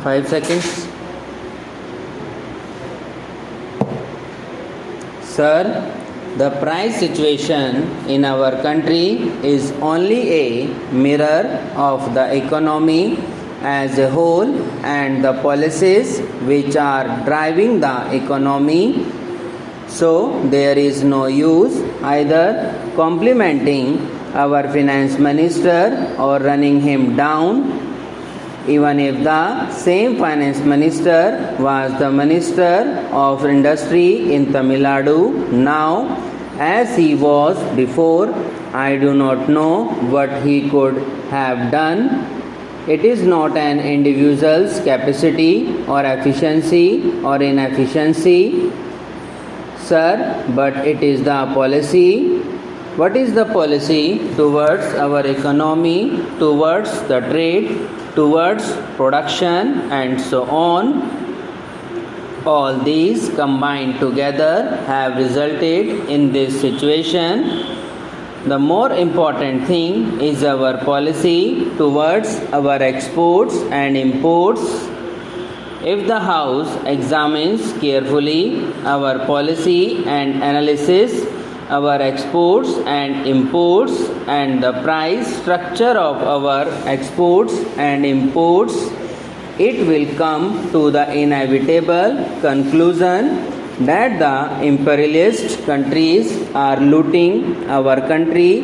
5 seconds. Sir, the price situation in our country is only a mirror of the economy as a whole and the policies which are driving the economy. So, there is no use either complimenting our finance minister or running him down, even if the same finance minister was the minister of industry in Tamil Nadu. Now, as he was before, I do not know what he could have done. It is not an individual's capacity or efficiency or inefficiency, sir, but it is the policy. What is the policy towards our economy, towards the trade, towards production, and so on? All these combined together have resulted in this situation. The more important thing is our policy towards our exports and imports. If the House examines carefully our policy and analysis, our exports and imports, and the price structure of our exports and imports, it will come to the inevitable conclusion that the imperialist countries are looting our country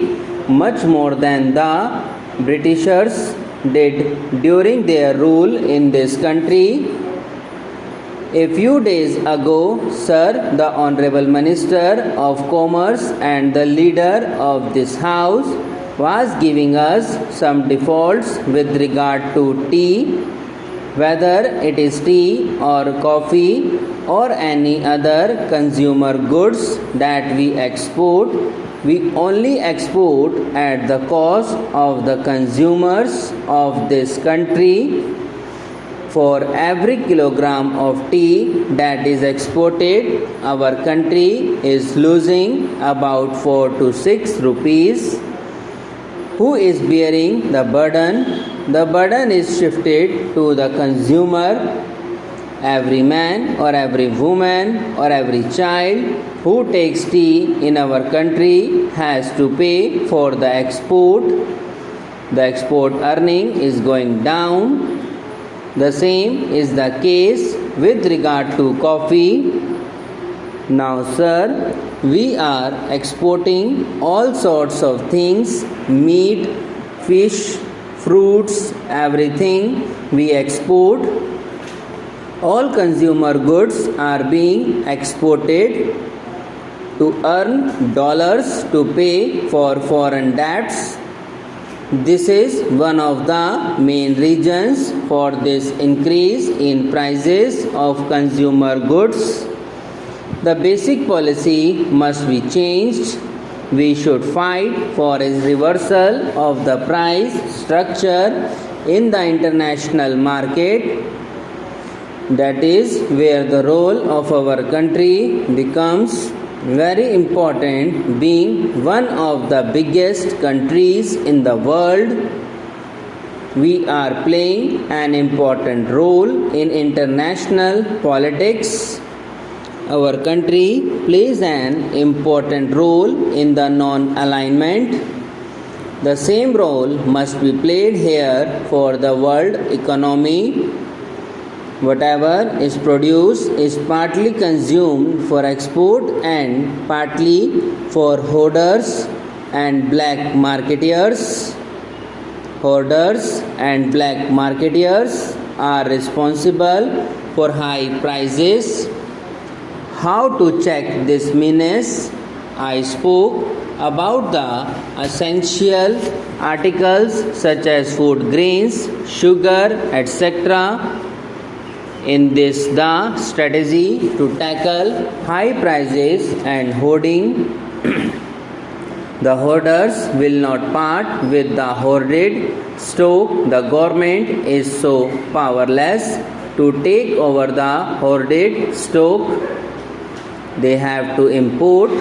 much more than the Britishers did during their rule in this country. A few days ago, sir, the Honorable Minister of Commerce and the leader of this House was giving us some defaults with regard to tea, whether it is tea or coffee or any other consumer goods that we export. We only export at the cost of the consumers of this country. For every kilogram of tea that is exported, our country is losing about 4 to 6 rupees. Who is bearing the burden? The burden is shifted to the consumer. Every man or every woman or every child who takes tea in our country has to pay for the export. The export earning is going down. The same is the case with regard to coffee. Now, sir, we are exporting all sorts of things, meat, fish, fruits, everything we export. All consumer goods are being exported to earn dollars to pay for foreign debts. This is one of the main reasons for this increase in prices of consumer goods. The basic policy must be changed. We should fight for a reversal of the price structure in the international market. That is where the role of our country becomes very important, being one of the biggest countries in the world. We are playing an important role in international politics. Our country plays an important role in the non-alignment. The same role must be played here for the world economy. Whatever is produced is partly consumed for export and partly for hoarders and black marketeers. Hoarders and black marketeers are responsible for high prices. How to check this menace? I spoke about the essential articles such as food grains, sugar, etc. In this, the strategy to tackle high prices and hoarding. The hoarders will not part with the hoarded stock. The government is so powerless to take over the hoarded stock. They have to import.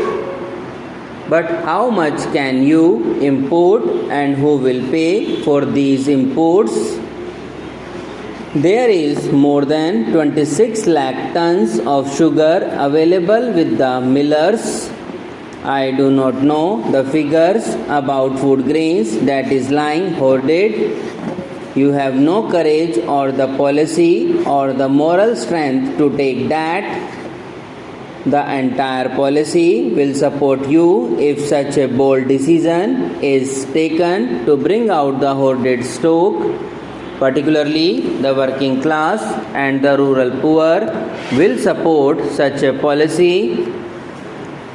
But how much can you import and who will pay for these imports? There is more than 26 lakh tons of sugar available with the millers. I do not know the figures about food grains that is lying hoarded. You have no courage or the policy or the moral strength to take that. The entire policy will support you if such a bold decision is taken to bring out the hoarded stock. Particularly the working class and the rural poor will support such a policy.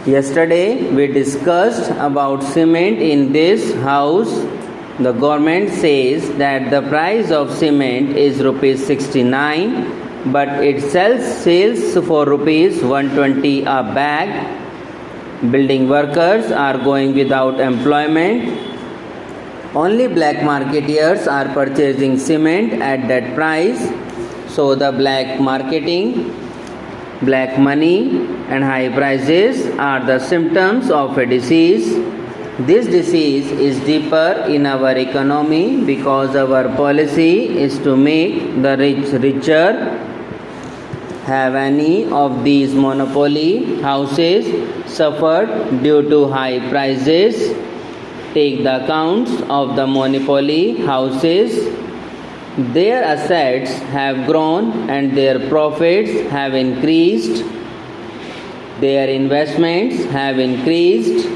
Yesterday we discussed about cement in this house. The government says that the price of cement is rupees 69, but it sells for rupees 120 a bag. Building workers are going without employment. Only black marketeers are purchasing cement at that price. So the black marketing, black money and high prices are the symptoms of a disease. This disease is deeper in our economy because our policy is to make the rich richer. Have any of these monopoly houses suffered due to high prices? Take the accounts of the monopoly houses. Their assets have grown and their profits have increased. Their investments have increased.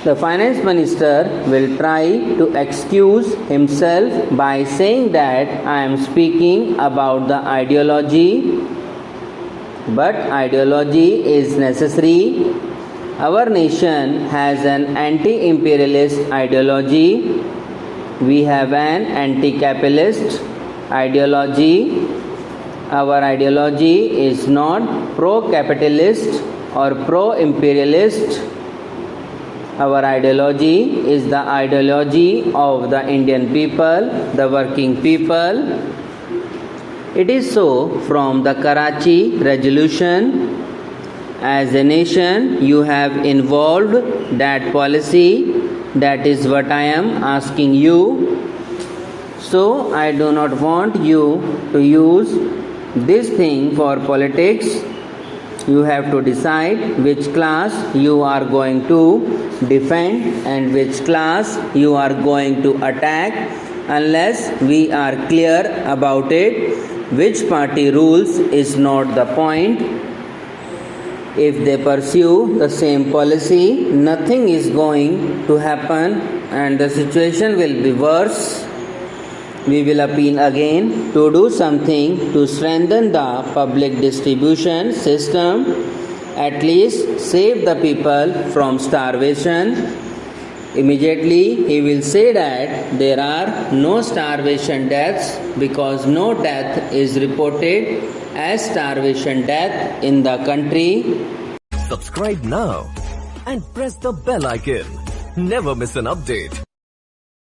The finance minister will try to excuse himself by saying that I am speaking about the ideology. But ideology is necessary. Our nation has an anti-imperialist ideology. We have an anti-capitalist ideology. Our ideology is not pro-capitalist or pro-imperialist. Our ideology is the ideology of the Indian people, the working people. It is so from the Karachi Resolution. As a nation, you have involved that policy. That is what I am asking you. So, I do not want you to use this thing for politics. You have to decide which class you are going to defend and which class you are going to attack. Unless we are clear about it, which party rules is not the point. If they pursue the same policy, nothing is going to happen and the situation will be worse. We will appeal again to do something to strengthen the public distribution system, at least save the people from starvation. Immediately he will say that there are no starvation deaths because no death is reported as starvation death in the country. Subscribe now and press the bell icon. Never miss an update.